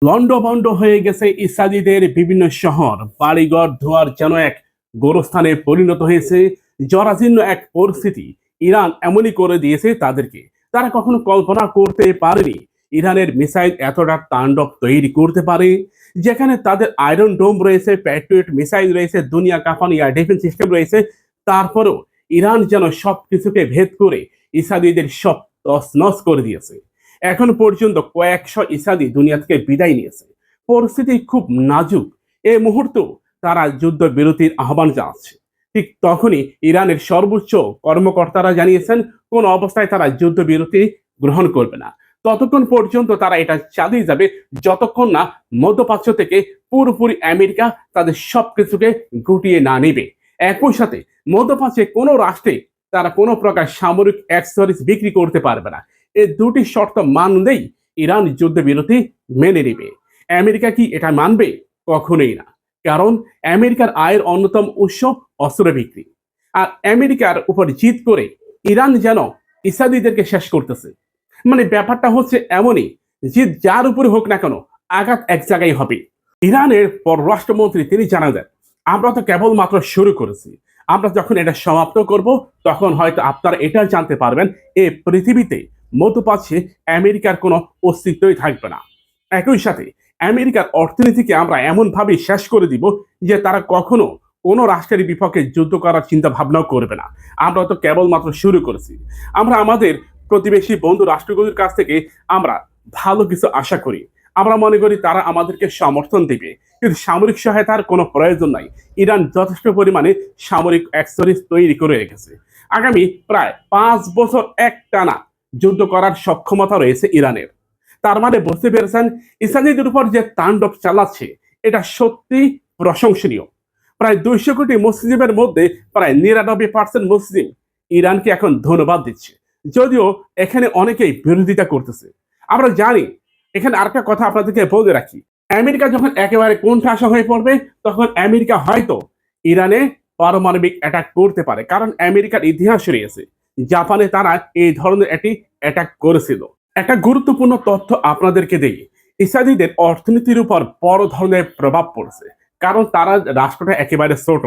লন্ডভন্ড হয়ে গেছে ইসরায়েলিদের বিভিন্ন শহর, বাড়িঘর ধোয়ার যেন এক গোরস্থানে পরিণত হয়েছে। জরাজীর্ণ এক পরিস্থিতি ইরান এমনই করে দিয়েছে তাদেরকে। তারা কখনো কল্পনা করতে পারেনি ইরানের মিসাইল এতটা তাণ্ডব তৈরি করতে পারে, যেখানে তাদের আয়রন ডোম রয়েছে, প্যাট্রিয়ট মিসাইল রয়েছে, দুনিয়া কাঁপানো এয়ার ডিফেন্স সিস্টেম রয়েছে। তারপরেও ইরান যেন সবকিছুকে ভেদ করে ইসরায়েলিদের সব তছনছ করে দিয়েছে। এখন পর্যন্ত কয়েকশো ইসরায়েলি দুনিয়া থেকে বিদায় নিয়েছে। পরিস্থিতি খুব নাজুক। এই মুহূর্তেও তারা যুদ্ধ বিরতির আহ্বান জানাচ্ছে। ঠিক তখনই ইরানের সর্বোচ্চ কর্মকর্তারা জানিয়েছেন কোন অবস্থায় তারা যুদ্ধ বিরতি গ্রহণ করবে না। ততক্ষণ পর্যন্ত তারা এটা চালিয়ে যাবে যতক্ষণ না মধ্যপ্রাচ্য থেকে পুরোপুরি আমেরিকা তাদের সবকিছুকে গুটিয়ে না নেবে। একই সাথে মধ্যপ্রাচ্যে কোনো রাষ্ট্রে তারা কোনো প্রকার সামরিক অ্যাক্সেসরিজ বিক্রি করতে পারবে না। এই দুটি শর্ত মানলেই ইরান যুদ্ধবিরতি মেনে নেবে। আমেরিকা কি এটা মানবে? কখনোই না। কারণ আমেরিকার আয়ের অন্যতম উৎস অস্ত্র বিক্রি। আর আমেরিকার উপর জিত করে ইরান যেন ইসরায়েলিদেরকে শেষ করতেছে। মানে ব্যাপারটা হচ্ছে এমনই, জিত যার উপরে হোক না কেন, আঘাত এক জায়গায় হবে। ইরানের পররাষ্ট্রমন্ত্রী তিনি জানালেন, আমরা তো কেবলমাত্র শুরু করেছি। আমরা যখন এটা সমাপ্ত করব তখন হয়তো আপনারা এটা জানতে পারবেন এই পৃথিবীতে মধ্যপ্রাচ্যে আমেরিকার কোনো অস্তিত্বই থাকবে না। একই সাথে আমেরিকার অর্থনীতিকে আমরা এমনভাবে শেষ করে দিব যে তারা কখনো কোনো রাষ্ট্রের বিপক্ষে যুদ্ধ করার চিন্তা ভাবনাও করবে না। আমরা তো কেবলমাত্র শুরু করেছি। আমরা আমাদের প্রতিবেশী বন্ধু রাষ্ট্রগুলির কাছ থেকে আমরা ভালো কিছু আশা করি। আমরা মনে করি তারা আমাদেরকে সমর্থন দেবে, কিন্তু সামরিক সহায়তার কোনো প্রয়োজন নাই। ইরান যথেষ্ট পরিমাণে সামরিক অ্যাক্সেসরিজ তৈরি করে রেখেছে। আগামী প্রায় 5 বছর একটানা যুদ্ধ করার সক্ষমতা রয়েছে ইরানের। তার মানে বুঝতে পেরেছেন ইসরায়েলিদের উপর যে তাণ্ডব চালাচ্ছে এটা সত্যি প্রশংসনীয়। প্রায় 200 কোটি মুসলিমের মধ্যে প্রায় 99% মুসলিম ইরানকে এখন ধন্যবাদ দিচ্ছে, যদিও এখানে অনেকেই বিরোধিতা করতেছে। আমরা জানি, এখানে আরেকটা কথা আপনাদেরকে বলে রাখি, আমেরিকা যখন একেবারে কোণঠাসা হয়ে পড়বে তখন আমেরিকা হয়তো ইরানে পারমাণবিক অ্যাটাক করতে পারে। কারণ আমেরিকার ইতিহাস রয়েছে, জাপানে তারা এই ধরনের একটি অ্যাটাক করেছিল। একটা গুরুত্বপূর্ণ তথ্য আপনাদেরকে দেই, ইসরায়েলিদের অর্থনীতির উপর বড় ধরনের প্রভাব পড়ছে। কারণ তারা রাষ্ট্রটা একেবারে ছোট,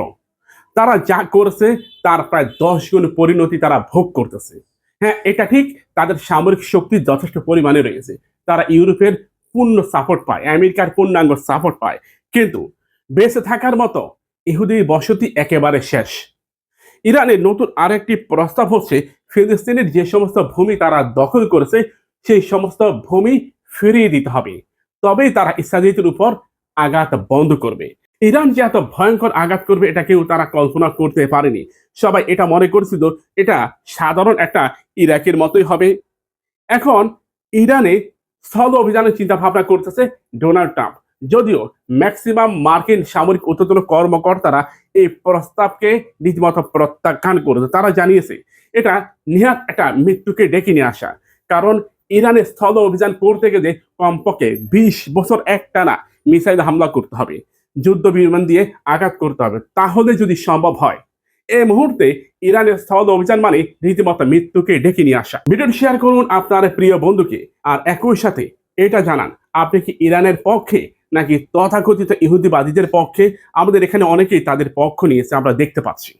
তারা যা করেছে তার প্রায় 10 গুণ পরিণতি তারা ভোগ করতেছে। হ্যাঁ, এটা ঠিক, তাদের সামরিক শক্তি যথেষ্ট পরিমাণে রয়েছে। তারা ইউরোপের পূর্ণ সাপোর্ট পায়, আমেরিকার পূর্ণাঙ্গ সাপোর্ট পায়, কিন্তু বেঁচে থাকার মতো ইহুদি বসতি একেবারে শেষ। ইরানের নতুন আরেকটি প্রস্তাব হচ্ছে ফিলিস্তিনের যে সমস্ত ভূমি তারা দখল করেছে সেই সমস্ত ভূমি ফিরিয়ে দিতে হবে, তবেই তারা ইসরায়েলের উপর আঘাত বন্ধ করবে। ইরান যে এত ভয়ঙ্কর আঘাত করবে এটা কেউ তারা কল্পনা করতে পারেনি। সবাই এটা মনে করছিল এটা সাধারণ একটা ইরাকের মতোই হবে। এখন ইরানে স্থল অভিযানের চিন্তা ভাবনা করতেছে ডোনাল্ড ট্রাম্প, যদিও ম্যাক্সিমাম মার্কিন সামরিক ঊর্ধ্বতন কর্মকর্তারা এই প্রস্তাবকে রীতিমতো প্রত্যাখ্যান করেছে। তারা জানিয়েছে এটা নিহাত একটা মৃত্যুকে ডেকে নিয়ে আসা। কারণ ইরানে স্থল অভিযান করতে গেলে কমপক্ষে 20 বছর একটানা মিসাইল হামলা করতে হবে, যুদ্ধ বিমান দিয়ে আঘাত করতে হবে, তাহলে যদি সম্ভব হয়। এই মুহূর্তে ইরানের স্থল অভিযান মানে রীতিমতো মৃত্যুকে ডেকে নিয়ে আসা। ভিডিওটি শেয়ার করুন আপনার প্রিয় বন্ধুকে, আর একই সাথে এটা জানান আপনি কি ইরানের পক্ষে নাকি তথাকথিত ইহুদিবাদীদের পক্ষে। আমাদের এখানে অনেকেই তাদের পক্ষ নিয়েছে, আমরা দেখতে পাচ্ছি।